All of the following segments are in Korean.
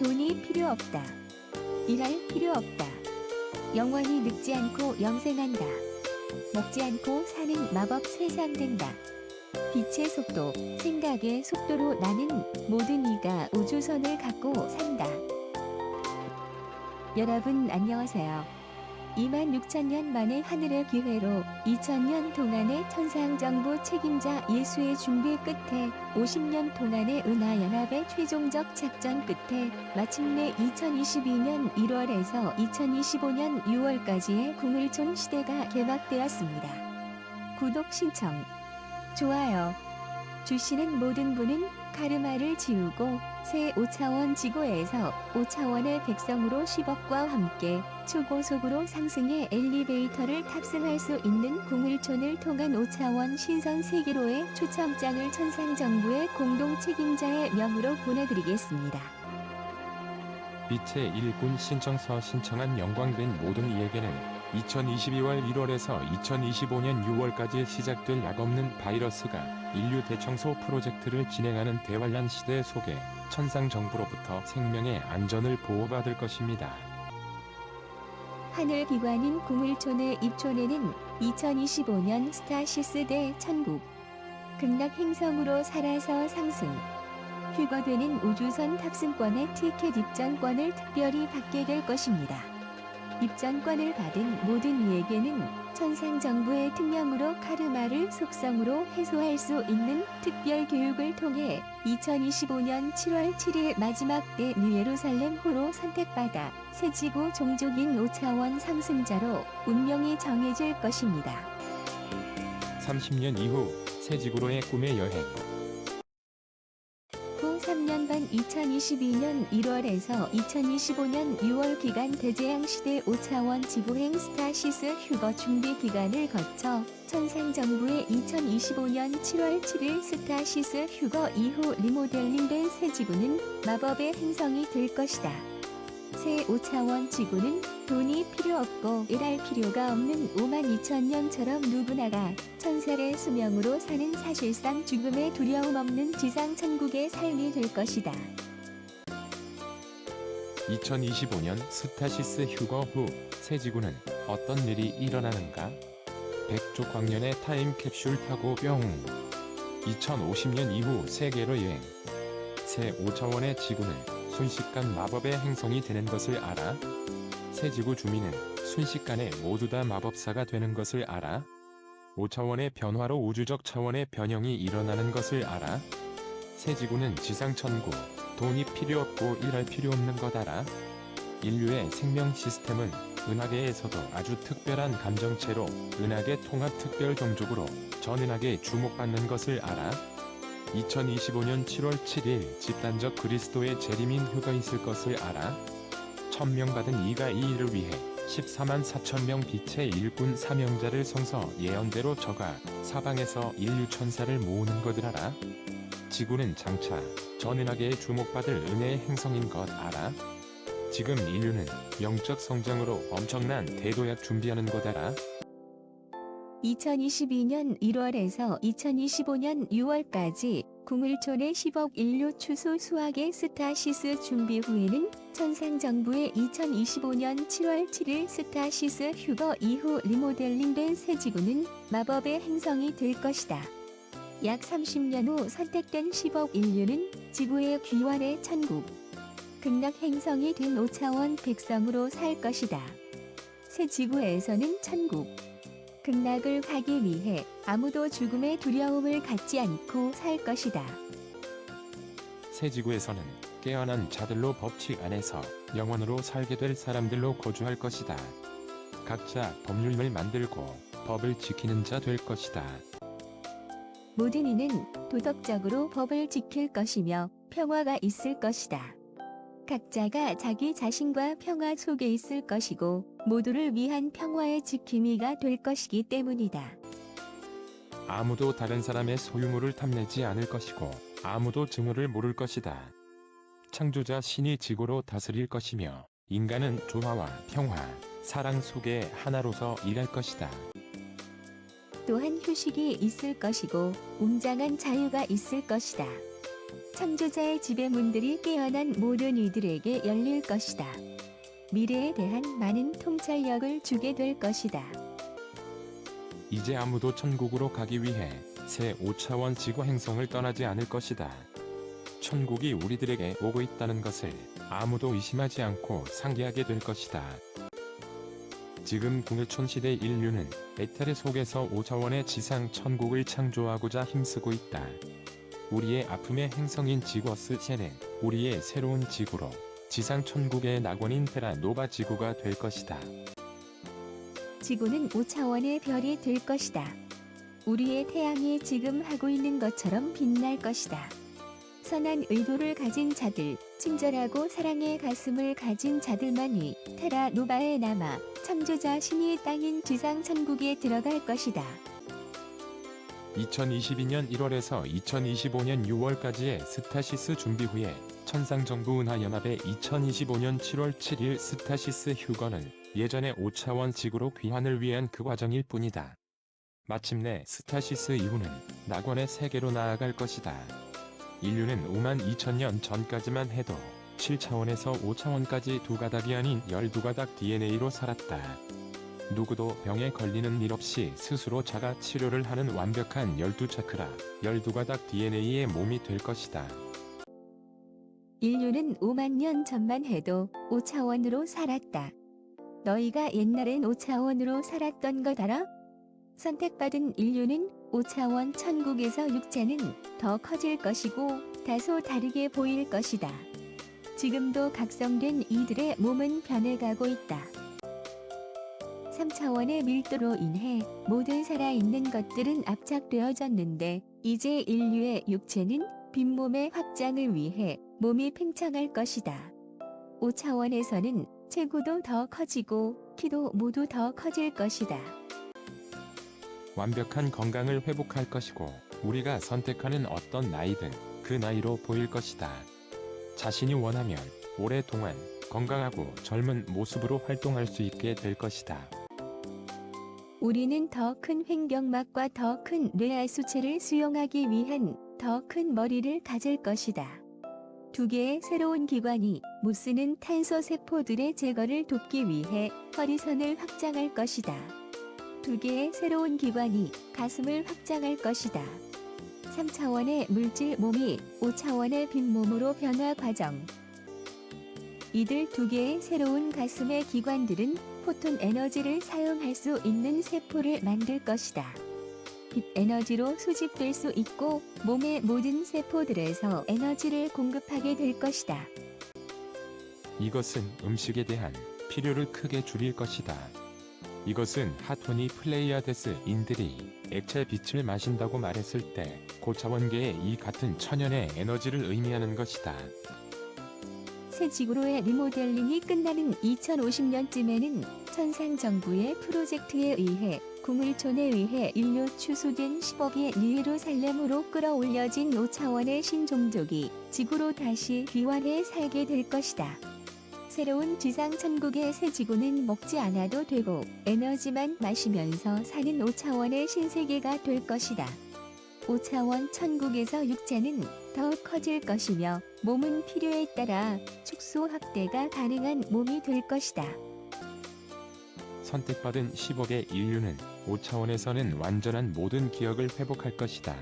돈이 필요 없다. 일할 필요 없다. 영원히 늙지 않고 영생한다. 먹지 않고 사는 마법 세상 된다. 빛의 속도, 생각의 속도로 나는 모든 이가 우주선을 갖고 산다. 여러분 안녕하세요. 26,000년 만의 하늘의 기회로 2000년 동안의 천상정부 책임자 예수의 준비 끝에 50년 동안의 은하연합의 최종적 작전 끝에 마침내 2022년 1월에서 2025년 6월까지의 궁을촌 시대가 개막되었습니다. 구독 신청, 좋아요 주시는 모든 분은 카르마를 지우고 새 5차원 지구에서 5차원의 백성으로 10억과 함께 초고속으로 상승의 엘리베이터를 탑승할 수 있는 궁을촌을 통한 5차원 신선 세계로의 초청장을 천상정부의 공동 책임자의 명으로 보내드리겠습니다. 빛의 일꾼 신청서 신청한 영광된 모든 이에게는 2022월 1월에서 2025년 6월까지 시작될 약없는 바이러스가 인류 대청소 프로젝트를 진행하는 대환란 시대 속에 천상정부로부터 생명의 안전을 보호받을 것입니다. 하늘기관인 궁을촌의 입촌에는 2025년 스타시스 대 천국, 극락행성으로 살아서 상승, 휴거되는 우주선 탑승권의 티켓 입장권을 특별히 받게 될 것입니다. 입장권을 받은 모든 이에게는 천상정부의 특명으로 카르마를 속성으로 해소할 수 있는 특별 교육을 통해 2025년 7월 7일 마지막 때 뉴예루살렘호로 선택받아 새지구 종족인 5차원 상승자로 운명이 정해질 것입니다. 30년 이후 새지구로의 꿈의 여행. 후 3년 반 2022년 1월에서 2025년 6월 기간 대재앙 시대 5차원 지구행 스타시스 휴거 준비 기간을 거쳐 천상정부의 2025년 7월 7일 스타시스 휴거 이후 리모델링된 새지구는 마법의 행성이 될 것이다. 새 5차원 지구는 돈이 필요 없고 일할 필요가 없는 52,000년처럼 누구나가 천살의 수명으로 사는 사실상 죽음의 두려움 없는 지상 천국의 삶이 될 것이다. 2025년 스타시스 휴거 후 새지구는 어떤 일이 일어나는가? 백조 광년의 타임캡슐 타고 뿅! 2050년 이후 세계로 여행. 새 5차원의 지구는 순식간 마법의 행성이 되는 것을 알아? 새지구 주민은 순식간에 모두 다 마법사가 되는 것을 알아? 5차원의 변화로 우주적 차원의 변형이 일어나는 것을 알아? 새지구는 지상천국, 돈이 필요 없고 일할 필요 없는 것 알아? 인류의 생명 시스템은 은하계에서도 아주 특별한 감정체로 은하계 통합 특별 종족으로 전은하계에 주목받는 것을 알아? 2025년 7월 7일 집단적 그리스도의 재림인 휴가 있을 것을 알아? 1000명 받은 이가 이 일을 위해 14만 4천명 빛의 일꾼 사명자를 성서 예언대로 저가 사방에서 인류 천사를 모으는 것을 알아? 지구는 장차 전은하계에 주목받을 은혜의 행성인 것 알아? 지금 인류는 영적 성장으로 엄청난 대도약 준비하는 것 알아? 2022년 1월에서 2025년 6월까지 궁을촌의 10억 인류 추수 수학의 스타시스 준비 후에는 천상정부의 2025년 7월 7일 스타시스 휴거 이후 리모델링된 새지구는 마법의 행성이 될 것이다. 약 30년 후 선택된 10억 인류는 지구의 귀환의 천국, 극락행성이 된 5차원 백성으로 살 것이다. 새 지구에서는 천국, 극락을 가기 위해 아무도 죽음의 두려움을 갖지 않고 살 것이다. 새지구에서는 깨어난 자들로 법칙 안에서 영원으로 살게 될 사람들로 거주할 것이다. 각자 법률을 만들고 법을 지키는 자 될 것이다. 모든 이는 도덕적으로 법을 지킬 것이며 평화가 있을 것이다. 각자가 자기 자신과 평화 속에 있을 것이고 모두를 위한 평화의 지킴이가 될 것이기 때문이다. 아무도 다른 사람의 소유물을 탐내지 않을 것이고 아무도 증오를 모를 것이다. 창조자 신이 지구로 다스릴 것이며 인간은 조화와 평화, 사랑 속에 하나로서 일할 것이다. 또한 휴식이 있을 것이고 웅장한 자유가 있을 것이다. 창조자의 지배문들이 깨어난 모든 이들에게 열릴 것이다. 미래에 대한 많은 통찰력을 주게 될 것이다. 이제 아무도 천국으로 가기 위해 새 5차원 지구 행성을 떠나지 않을 것이다. 천국이 우리들에게 오고 있다는 것을 아무도 의심하지 않고 상기하게 될 것이다. 지금 궁일촌 시대 인류는 에테르 속에서 5차원의 지상 천국을 창조하고자 힘쓰고 있다. 우리의 아픔의 행성인 지거스 셀은 우리의 새로운 지구로 지상 천국의 낙원인 테라 노바 지구가 될 것이다. 지구는 5차원의 별이 될 것이다. 우리의 태양이 지금 하고 있는 것처럼 빛날 것이다. 선한 의도를 가진 자들, 친절하고 사랑의 가슴을 가진 자들만이 테라 노바에 남아 창조자 신이 땅인 지상 천국에 들어갈 것이다. 2022년 1월에서 2025년 6월까지의 스타시스 준비 후에 천상정부은하연합의 2025년 7월 7일 스타시스 휴거는 예전의 5차원 지구로 귀환을 위한 그 과정일 뿐이다. 마침내 스타시스 이후는 낙원의 세계로 나아갈 것이다. 인류는 5만 2천년 전까지만 해도 7차원에서 5차원까지 두 가닥이 아닌 12가닥 DNA로 살았다. 누구도 병에 걸리는 일 없이 스스로 자가 치료를 하는 완벽한 12차크라, 12가닥 DNA의 몸이 될 것이다. 인류는 5만 년 전만 해도 5차원으로 살았다. 너희가 옛날엔 5차원으로 살았던 것 알아? 선택받은 인류는 5차원 천국에서 육체는 더 커질 것이고 다소 다르게 보일 것이다. 지금도 각성된 이들의 몸은 변해가고 있다. 3차원의 밀도로 인해 모든 살아있는 것들은 압착되어졌는데 이제 인류의 육체는 빈몸의 확장을 위해 몸이 팽창할 것이다. 5차원에서는 체구도 더 커지고 키도 모두 더 커질 것이다. 완벽한 건강을 회복할 것이고 우리가 선택하는 어떤 나이든 그 나이로 보일 것이다. 자신이 원하면 오랫동안 건강하고 젊은 모습으로 활동할 수 있게 될 것이다. 우리는 더 큰 횡격막과 더 큰 뇌알 수체를 수용하기 위한 더 큰 머리를 가질 것이다. 두 개의 새로운 기관이 못 쓰는 탄소 세포들의 제거를 돕기 위해 허리선을 확장할 것이다. 두 개의 새로운 기관이 가슴을 확장할 것이다. 3차원의 물질 몸이 5차원의 빈몸으로 변화 과정. 이들 두 개의 새로운 가슴의 기관들은 포톤 에너지를 사용할 수 있는 세포를 만들 것이다. 빛 에너지로 수집될 수 있고 몸의 모든 세포들에서 에너지를 공급하게 될 것이다. 이것은 음식에 대한 필요를 크게 줄일 것이다. 이것은 하토니 플레이아데스인들이 액체 빛을 마신다고 말했을 때 고차원계의 이 같은 천연의 에너지를 의미하는 것이다. 새 지구로의 리모델링이 끝나는 2050년쯤에는 천상정부의 프로젝트에 의해 궁을촌에 의해 인류 추수된 10억의 예루살렘으로 끌어올려진 5차원의 신종족이 지구로 다시 귀환해 살게 될 것이다. 새로운 지상 천국의 새 지구는 먹지 않아도 되고 에너지만 마시면서 사는 5차원의 신세계가 될 것이다. 5차원 천국에서 육체는 더 커질 것이며 몸은 필요에 따라 축소 확대가 가능한 몸이 될 것이다. 선택받은 10억의 인류는 5차원에서는 완전한 모든 기억을 회복할 것이다.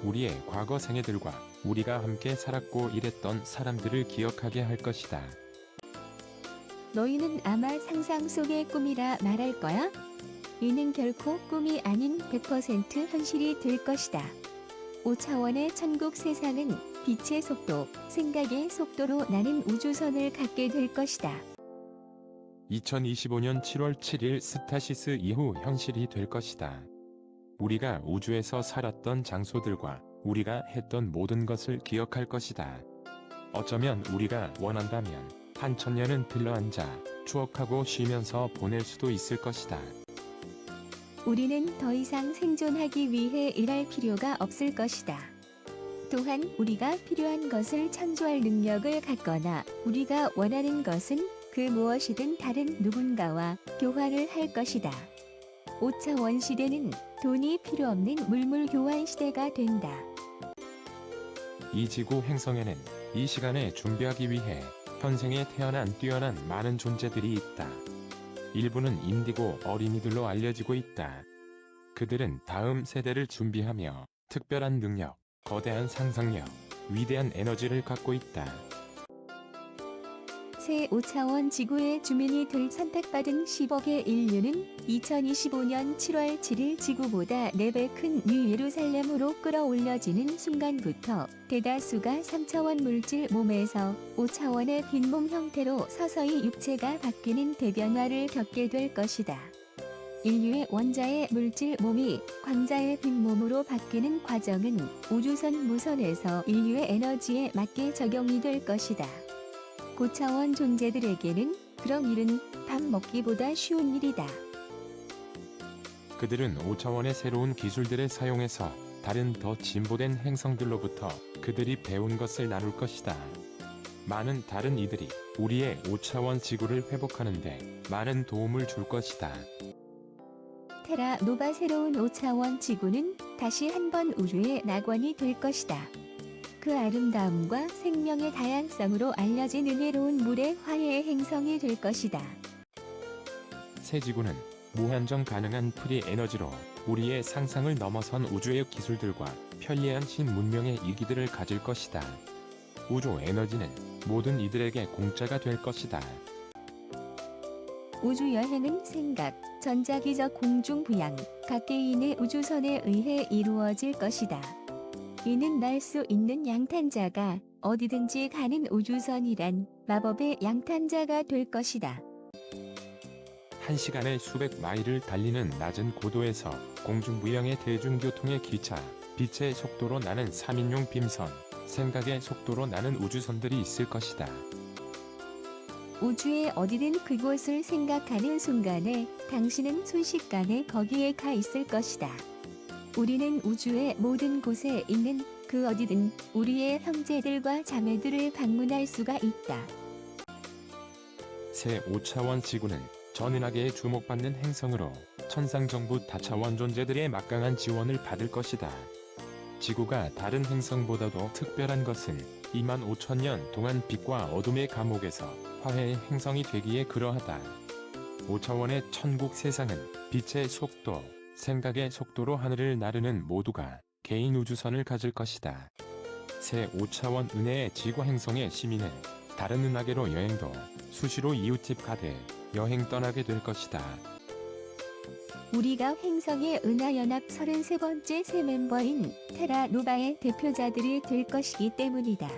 우리의 과거 생애들과 우리가 함께 살았고 일했던 사람들을 기억하게 할 것이다. 너희는 아마 상상 속의 꿈이라 말할 거야? 이는 결코 꿈이 아닌 100% 현실이 될 것이다. 5차원의 천국 세상은 빛의 속도, 생각의 속도로 나는 우주선을 갖게 될 것이다. 2025년 7월 7일 스타시스 이후 현실이 될 것이다. 우리가 우주에서 살았던 장소들과 우리가 했던 모든 것을 기억할 것이다. 어쩌면 우리가 원한다면 한 천년은 들러앉아 추억하고 쉬면서 보낼 수도 있을 것이다. 우리는 더 이상 생존하기 위해 일할 필요가 없을 것이다. 또한 우리가 필요한 것을 창조할 능력을 갖거나 우리가 원하는 것은 그 무엇이든 다른 누군가와 교환을 할 것이다. 5차원 시대는 돈이 필요 없는 물물 교환 시대가 된다. 이 지구 행성에는 이 시간에 준비하기 위해 현생에 태어난 뛰어난 많은 존재들이 있다. 일부는 인디고 어린이들로 알려지고 있다. 그들은 다음 세대를 준비하며 특별한 능력, 거대한 상상력, 위대한 에너지를 갖고 있다. 새 5차원 지구의 주민이 될 선택받은 10억의 인류는 2025년 7월 7일 지구보다 4배 큰 뉴예루살렘으로 끌어올려지는 순간부터 대다수가 3차원 물질 몸에서 5차원의 빈몸 형태로 서서히 육체가 바뀌는 대변화를 겪게 될 것이다. 인류의 원자의 물질 몸이 광자의 빈몸으로 바뀌는 과정은 우주선 무선에서 인류의 에너지에 맞게 적용이 될 것이다. 고차원 존재들에게는 그런 일은 밥 먹기보다 쉬운 일이다. 그들은 5차원의 새로운 기술들을 사용해서 다른 더 진보된 행성들로부터 그들이 배운 것을 나눌 것이다. 많은 다른 이들이 우리의 5차원 지구를 회복하는데 많은 도움을 줄 것이다. 테라 노바 새로운 5차원 지구는 다시 한번 우주의 낙원이 될 것이다. 그 아름다움과 생명의 다양성으로 알려진 은혜로운 물의 화해의 행성이 될 것이다. 새 지구는 무한정 가능한 프리 에너지로 우리의 상상을 넘어선 우주의 기술들과 편리한 신문명의 이기들을 가질 것이다. 우주 에너지는 모든 이들에게 공짜가 될 것이다. 우주 여행은 생각, 전자기적 공중부양, 각개인의 우주선에 의해 이루어질 것이다. 이는 날 수 있는 양탄자가 어디든지 가는 우주선이란 마법의 양탄자가 될 것이다. 1시간에 수백 마일을 달리는 낮은 고도에서 공중부양의 대중교통의 기차, 빛의 속도로 나는 3인용 빔선, 생각의 속도로 나는 우주선들이 있을 것이다. 우주의 어디든 그곳을 생각하는 순간에 당신은 순식간에 거기에 가 있을 것이다. 우리는 우주의 모든 곳에 있는 그 어디든 우리의 형제들과 자매들을 방문할 수가 있다. 새 5차원 지구는 전은하계에 주목받는 행성으로 천상정부 다차원 존재들의 막강한 지원을 받을 것이다. 지구가 다른 행성보다도 특별한 것은 2만 5천 년 동안 빛과 어둠의 감옥에서 화해의 행성이 되기에 그러하다. 5차원의 천국 세상은 빛의 속도, 생각의 속도로 하늘을 나르는 모두가 개인 우주선을 가질 것이다. 새 5차원 은혜의 지구 행성의 시민은 다른 은하계로 여행도 수시로 이웃집 가되 여행 떠나게 될 것이다. 우리가 행성의 은하연합 33번째 새 멤버인 테라 노바의 대표자들이 될 것이기 때문이다.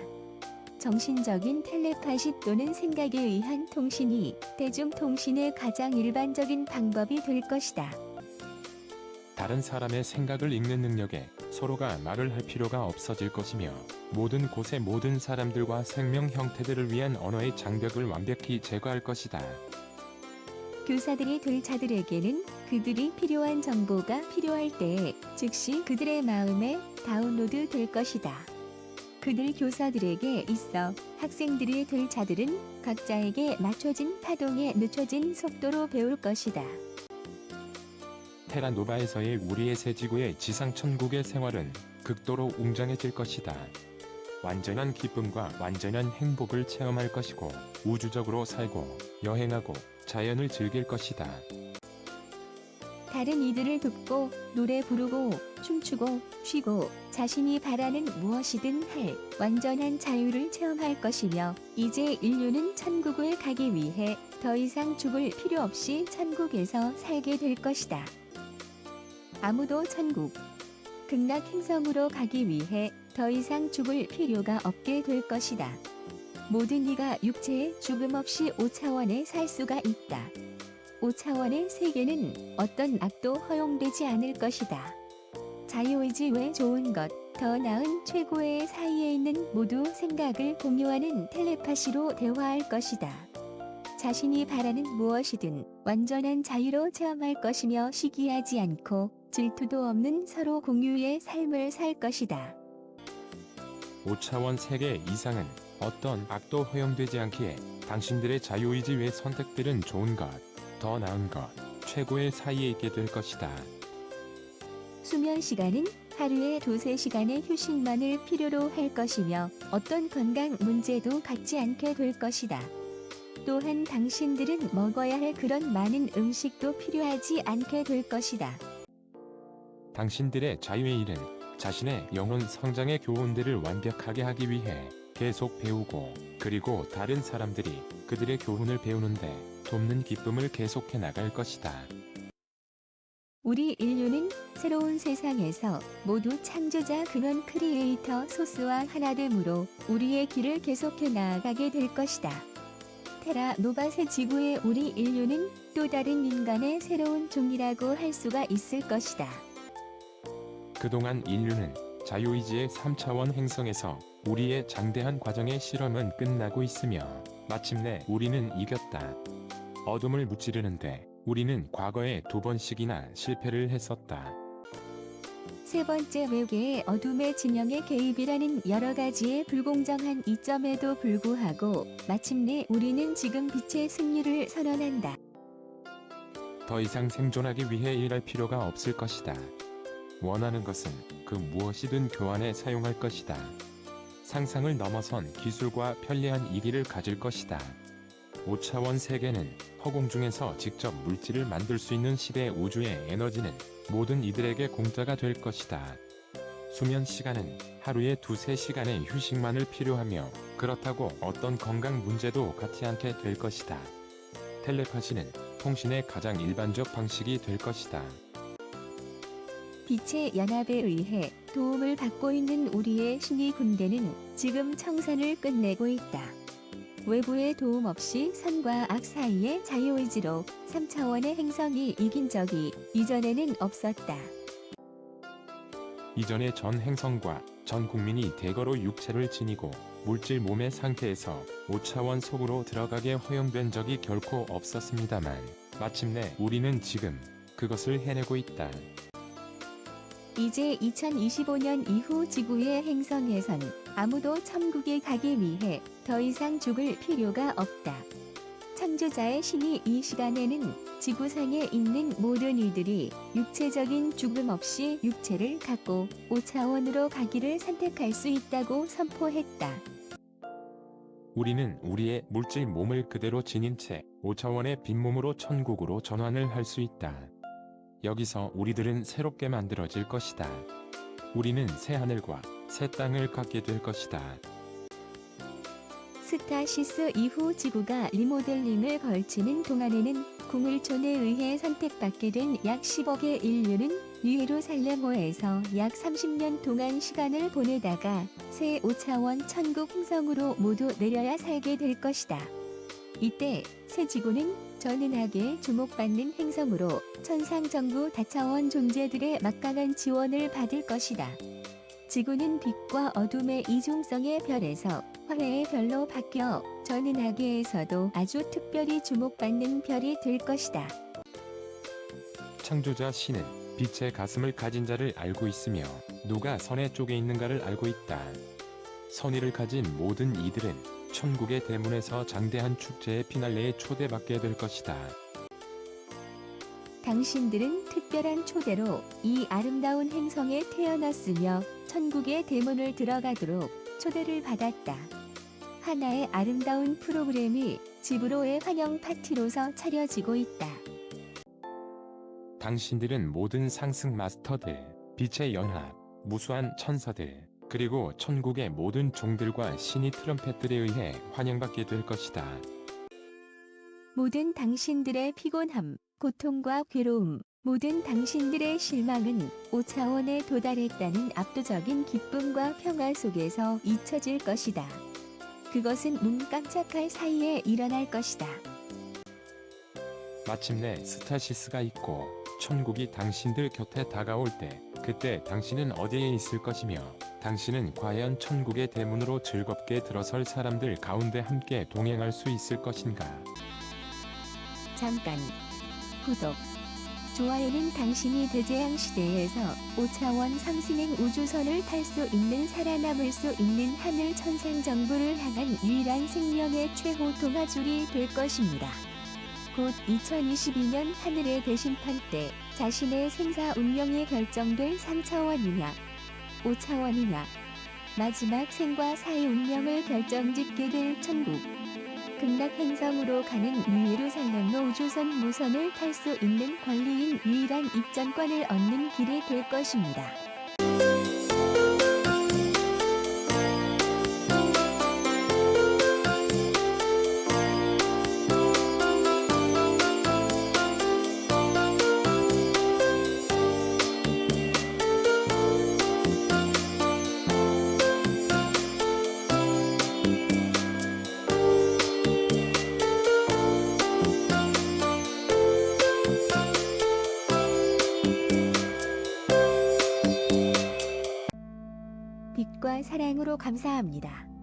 정신적인 텔레파시 또는 생각에 의한 통신이 대중통신의 가장 일반적인 방법이 될 것이다. 다른 사람의 생각을 읽는 능력에 서로가 말을 할 필요가 없어질 것이며 모든 곳의 모든 사람들과 생명 형태들을 위한 언어의 장벽을 완벽히 제거할 것이다. 교사들이 될 자들에게는 그들이 필요한 정보가 필요할 때에 즉시 그들의 마음에 다운로드 될 것이다. 그들 교사들에게 있어 학생들이 될 자들은 각자에게 맞춰진 파동에 늦춰진 속도로 배울 것이다. 테라노바에서의 우리의 새 지구의 지상 천국의 생활은 극도로 웅장해질 것이다. 완전한 기쁨과 완전한 행복을 체험할 것이고 우주적으로 살고 여행하고 자연을 즐길 것이다. 다른 이들을 돕고 노래 부르고 춤추고 쉬고 자신이 바라는 무엇이든 할 완전한 자유를 체험할 것이며 이제 인류는 천국을 가기 위해 더 이상 죽을 필요 없이 천국에서 살게 될 것이다. 아무도 천국, 극락 행성으로 가기 위해 더 이상 죽을 필요가 없게 될 것이다. 모든 이가 육체의 죽음 없이 5차원에 살 수가 있다. 5차원의 세계는 어떤 악도 허용되지 않을 것이다. 자유의지 외 좋은 것, 더 나은 최고의 사이에 있는 모두 생각을 공유하는 텔레파시로 대화할 것이다. 자신이 바라는 무엇이든 완전한 자유로 체험할 것이며 시기하지 않고 질투도 없는 서로 공유의 삶을 살 것이다. 5차원 세계 이상은 어떤 악도 허용되지 않기에 당신들의 자유의지 외 선택들은 좋은 것, 더 나은 것, 최고의 사이에 있게 될 것이다. 수면 시간은 하루에 2~3시간의 휴식만을 필요로 할 것이며 어떤 건강 문제도 갖지 않게 될 것이다. 또한 당신들은 먹어야 할 그런 많은 음식도 필요하지 않게 될 것이다. 당신들의 자유의 일은 자신의 영혼 성장의 교훈들을 완벽하게 하기 위해 계속 배우고, 그리고 다른 사람들이 그들의 교훈을 배우는데 돕는 기쁨을 계속해 나갈 것이다. 우리 인류는 새로운 세상에서 모두 창조자 근원 크리에이터 소스와 하나됨으로 우리의 길을 계속해 나아가게 될 것이다. 테라 노바 새 지구의 우리 인류는 또 다른 인간의 새로운 종이라고 할 수가 있을 것이다. 그동안 인류는 자유의지의 3차원 행성에서 우리의 장대한 과정의 실험은 끝나고 있으며 마침내 우리는 이겼다. 어둠을 무찌르는데 우리는 과거에 2번씩이나 실패를 했었다. 세 번째 외계의 어둠의 진영의 개입이라는 여러 가지의 불공정한 이점에도 불구하고 마침내 우리는 지금 빛의 승리를 선언한다. 더 이상 생존하기 위해 일할 필요가 없을 것이다. 원하는 것은 그 무엇이든 교환에 사용할 것이다. 상상을 넘어선 기술과 편리한 이기를 가질 것이다. 5차원 세계는 허공 중에서 직접 물질을 만들 수 있는 시대. 우주의 에너지는 모든 이들에게 공짜가 될 것이다. 수면 시간은 하루에 2~3시간의 휴식만을 필요하며 그렇다고 어떤 건강 문제도 갖지 않게 될 것이다. 텔레파시는 통신의 가장 일반적 방식이 될 것이다. 빛의 연합에 의해 도움을 받고 있는 우리의 신의 군대는 지금 청산을 끝내고 있다. 외부의 도움 없이 선과 악 사이의 자유의지로 3차원의 행성이 이긴 적이 이전에는 없었다. 이전의 전 행성과 전 국민이 대거로 육체를 지니고 물질 몸의 상태에서 5차원 속으로 들어가게 허용된 적이 결코 없었습니다만 마침내 우리는 지금 그것을 해내고 있다. 이제 2025년 이후 지구의 행성에선 아무도 천국에 가기 위해 더 이상 죽을 필요가 없다. 창조자의 신이 이 시간에는 지구상에 있는 모든 이들이 육체적인 죽음 없이 육체를 갖고 5차원으로 가기를 선택할 수 있다고 선포했다. 우리는 우리의 물질 몸을 그대로 지닌 채 5차원의 빈몸으로 천국으로 전환을 할 수 있다. 여기서 우리들은 새롭게 만들어질 것이다. 우리는 새 하늘과 새 땅을 갖게 될 것이다. 스타시스 이후 지구가 리모델링을 걸치는 동안에는 궁을촌에 의해 선택받게 된 약 10억의 인류는 뉴예루살렘호에서 약 30년 동안 시간을 보내다가 새 5차원 천국 행성으로 모두 내려야 살게 될 것이다. 이때 새 지구는 전은하게 주목받는 행성으로 천상정부 다차원 존재들의 막강한 지원을 받을 것이다. 지구는 빛과 어둠의 이중성의 별에서 화해의 별로 바뀌어 전은하계에서도 아주 특별히 주목받는 별이 될 것이다. 창조자 신은 빛의 가슴을 가진 자를 알고 있으며 누가 선의 쪽에 있는가를 알고 있다. 선의를 가진 모든 이들은 천국의 대문에서 장대한 축제의 피날레에 초대받게 될 것이다. 당신들은 특별한 초대로 이 아름다운 행성에 태어났으며 천국의 대문을 들어가도록 초대를 받았다. 하나의 아름다운 프로그램이 집으로의 환영 파티로서 차려지고 있다. 당신들은 모든 상승 마스터들, 빛의 연합, 무수한 천사들, 그리고 천국의 모든 종들과 신이 트럼펫들에 의해 환영받게 될 것이다. 모든 당신들의 피곤함, 고통과 괴로움, 모든 당신들의 실망은 5차원에 도달했다는 압도적인 기쁨과 평화 속에서 잊혀질 것이다. 그것은 눈 깜짝할 사이에 일어날 것이다. 마침내 스타시스가 있고 천국이 당신들 곁에 다가올 때 그때 당신은 어디에 있을 것이며 당신은 과연 천국의 대문으로 즐겁게 들어설 사람들 가운데 함께 동행할 수 있을 것인가? 잠깐 구독, 좋아요는 당신이 대재앙 시대에서 5차원 상승행 우주선을 탈 수 있는 살아남을 수 있는 하늘 천상 정부를 향한 유일한 생명의 최후 동화줄이 될 것입니다. 곧 2022년 하늘의 대심판 때 자신의 생사 운명이 결정될 3차원이냐 5차원이냐. 마지막 생과 사의 운명을 결정짓게 될 천국. 극락 행성으로 가는 유예루살렘로 우주선 무선을 탈 수 있는 권리인 유일한 입장권을 얻는 길이 될 것입니다. 빛과 사랑으로 감사합니다.